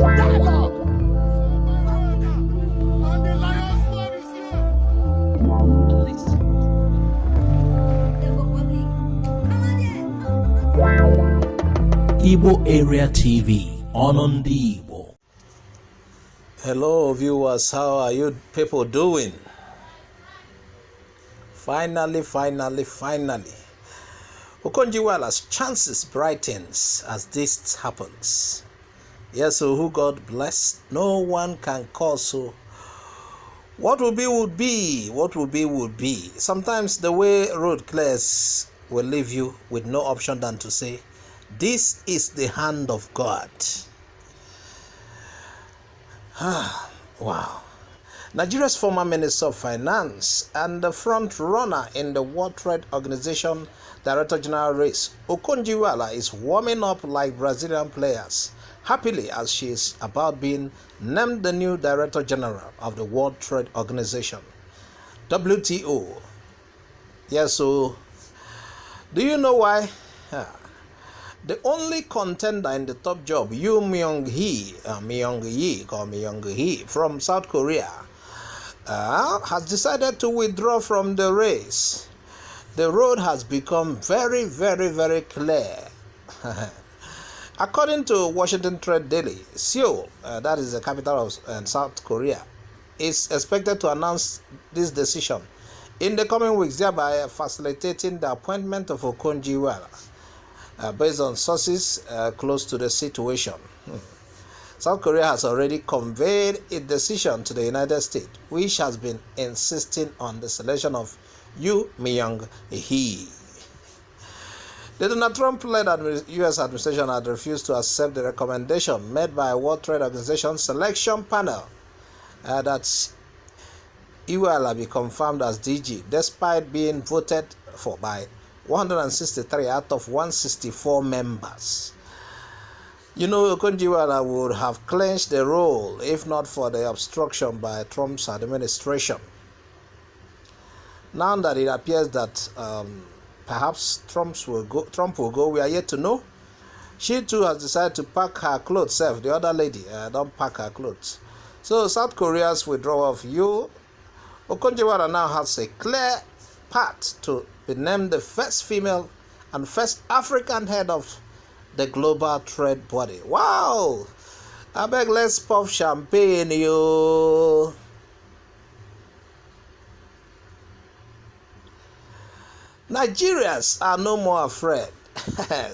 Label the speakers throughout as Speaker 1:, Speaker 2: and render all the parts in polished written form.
Speaker 1: Dialogue. And the lion's blood is
Speaker 2: here. Igbo Area TV on the Igbo.
Speaker 3: Hello viewers, how are you people doing? Finally, Okonjo-Iweala's chances brightens as this happens. Yes, so who God bless, no one can cause. So what will be would be, what will be would be. Sometimes the way road clears will leave you with no option than to say, this is the hand of God. Wow. Nigeria's former Minister of Finance and the front runner in the World Trade Organization Director General race, Okonjo-Iweala, is warming up like Brazilian players, happily as she is about being named the new Director General of the World Trade Organization, WTO. Yes, so do you know why? The only contender in the top job, Myung-hee from South Korea, has decided to withdraw from the race. The road has become very, very clear. According to Washington Trade Daily, Seoul, that is the capital of South Korea, is expected to announce this decision in the coming weeks, thereby facilitating the appointment of Okonjo-Iweala, based on sources close to the situation. South Korea has already conveyed its decision to the United States, which has been insisting on the selection of Myung-hee. The Donald Trump-led U.S. administration had refused to accept the recommendation made by World Trade Organization selection panel that Iweala be confirmed as DG, despite being voted for by 163 out of 164 members. You know, Okonjo-Iweala would have clinched the role if not for the obstruction by Trump's administration. Now that it appears that perhaps Trump will go, we are yet to know. She too has decided to pack her clothes. The other lady don't pack her clothes. So South Korea's withdrawal of Okonjo-Iweala now has a clear path to be named the first female and first African head of the global trade body. Wow! I beg, let's pop champagne, yo. Nigerians are no more afraid.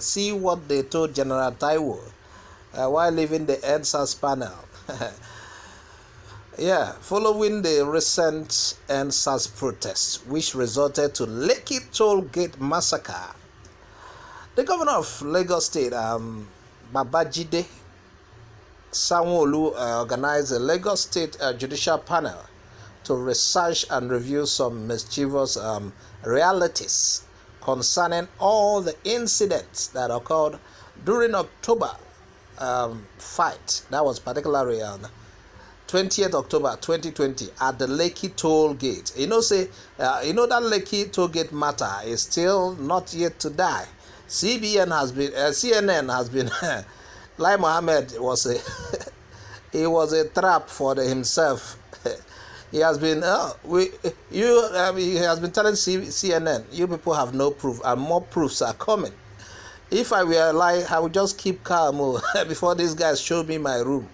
Speaker 3: See what they told General Taiwo while leaving the EndSARS panel. Yeah, following the recent EndSARS protests, which resulted to Lekki Toll Gate massacre, the governor of Lagos State, Babajide Sanwo-Olu, organized a Lagos State judicial panel to research and review some mischievous realities concerning all the incidents that occurred during October fight. That was particularly on 20th October 2020 at the Lekki Toll Gate. You know that Lekki Toll Gate matter is still not yet to die. CNN has been Lai Mohammed was he was a trap for himself. He has been he has been telling CNN, you people have no proof and more proofs are coming. If I were Lai, I would just keep calm before these guys show me my room.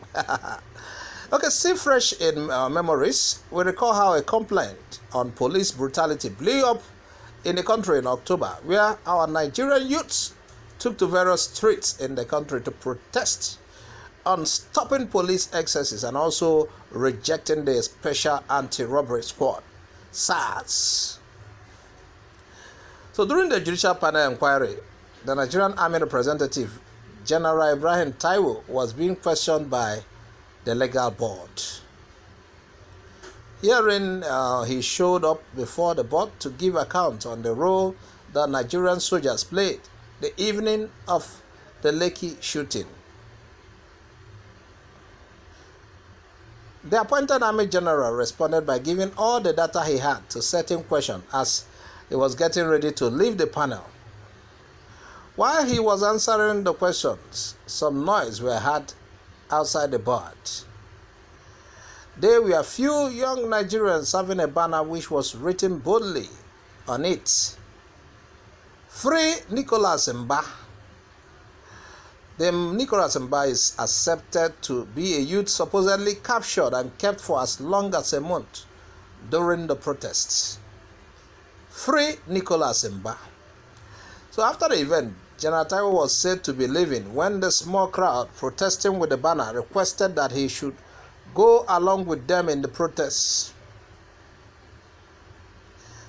Speaker 3: Okay, still fresh in memories, we recall how a complaint on police brutality blew up in the country in October, where our Nigerian youths took to various streets in the country to protest on stopping police excesses and also rejecting the Special Anti-Robbery Squad, SARS. So during the judicial panel inquiry, the Nigerian Army representative, General Ibrahim Taiwo, was being questioned by the legal board. Herein, he showed up before the board to give account on the role that Nigerian soldiers played the evening of the Lekki shooting. The appointed Army General responded by giving all the data he had to certain questions as he was getting ready to leave the panel. While he was answering the questions, some noise were heard outside the board. There were a few young Nigerians having a banner which was written boldly on it, "Free Nicholas Mba." The Nicholas Mba is accepted to be a youth supposedly captured and kept for as long as a month during the protests. Free Nicholas Mba. So after the event, General Taiwo was said to be leaving when the small crowd protesting with the banner requested that he should go along with them in the protests.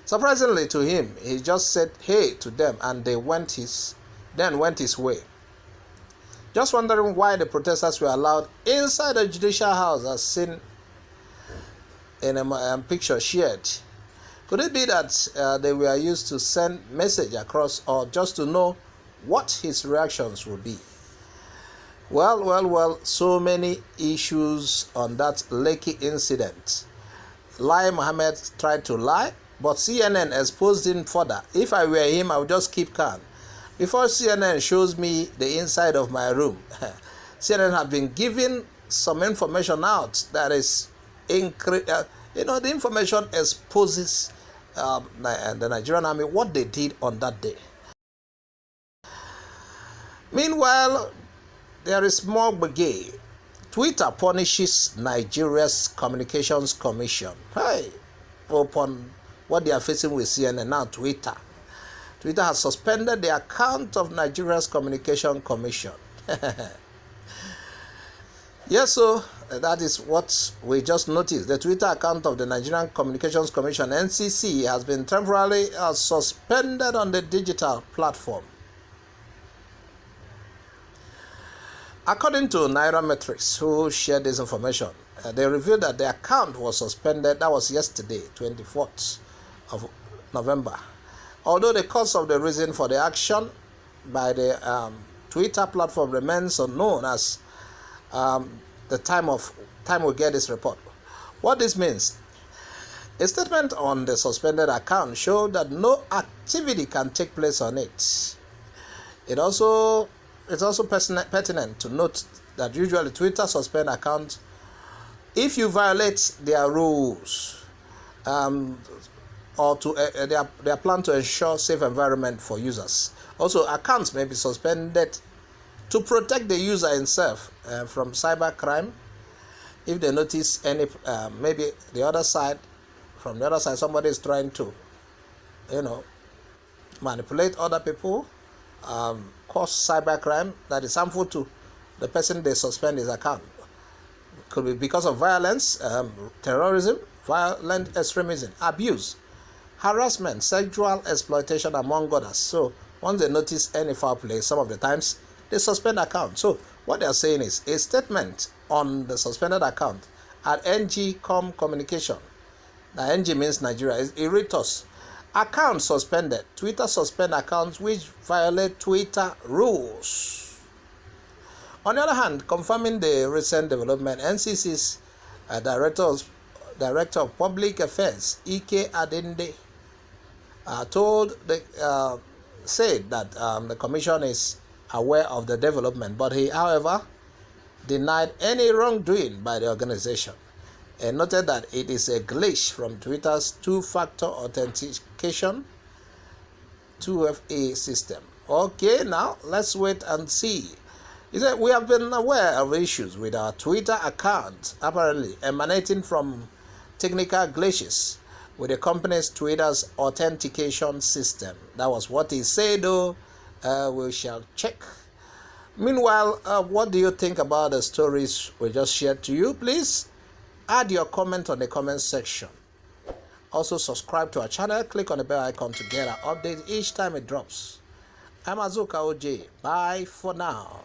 Speaker 3: Surprisingly to him, he just said hey to them and they went his way. Just wondering why the protesters were allowed inside the judicial house as seen in a picture shared. Could it be that they were used to send message across, or just to know what his reactions would be? Well, so many issues on that Lekki incident. Lai Mohammed tried to lie, but CNN exposed him further. If I were him, I would just keep calm. Before CNN shows me the inside of my room, CNN have been giving some information out that is the information exposes the Nigerian army, what they did on that day. Meanwhile, there is more brigade. Twitter punishes Nigeria's Communications Commission. Hey, upon what they are facing with CNN now, Twitter has suspended the account of Nigeria's Communication Commission. Yes, so that is what we just noticed. The Twitter account of the Nigerian Communications Commission, NCC, has been temporarily suspended on the digital platform. According to Nairametrics, who shared this information, they revealed that the account was suspended. That was yesterday, 24th of November. Although the cause of the reason for the action by the Twitter platform remains unknown as the time we get this report. What this means: a statement on the suspended account showed that no activity can take place on it. It's also pertinent to note that usually Twitter suspend accounts if you violate their rules, or to their plan to ensure safe environment for users. Also, accounts may be suspended to protect the user himself from cyber crime. If they notice any, maybe from the other side, somebody is trying to, manipulate other people, cause cyber crime that is harmful to the person they suspend his account. Could be because of violence, terrorism, violent extremism, abuse, harassment, sexual exploitation, among others. So once they notice any foul play, some of the times they suspend account. So what they are saying is a statement on the suspended account at NG.com Communication. Now NG means Nigeria. Is Eritos. Account suspended. Twitter suspend accounts which violate Twitter rules. On the other hand, confirming the recent development, NCC's Director of Public Affairs, Ike Adende, said that the commission is aware of the development, but he, however, denied any wrongdoing by the organization and noted that it is a glitch from Twitter's two-factor authentication 2FA system. Okay, now let's wait and see. He said, we have been aware of issues with our Twitter account apparently emanating from technical glitches with the company's Twitter's authentication system. That was what he said, though. We shall check. Meanwhile, what do you think about the stories we just shared to you? Please add your comment on the comment section. Also, subscribe to our channel. Click on the bell icon to get our updates each time it drops. I'm Azuka OJ. Bye for now.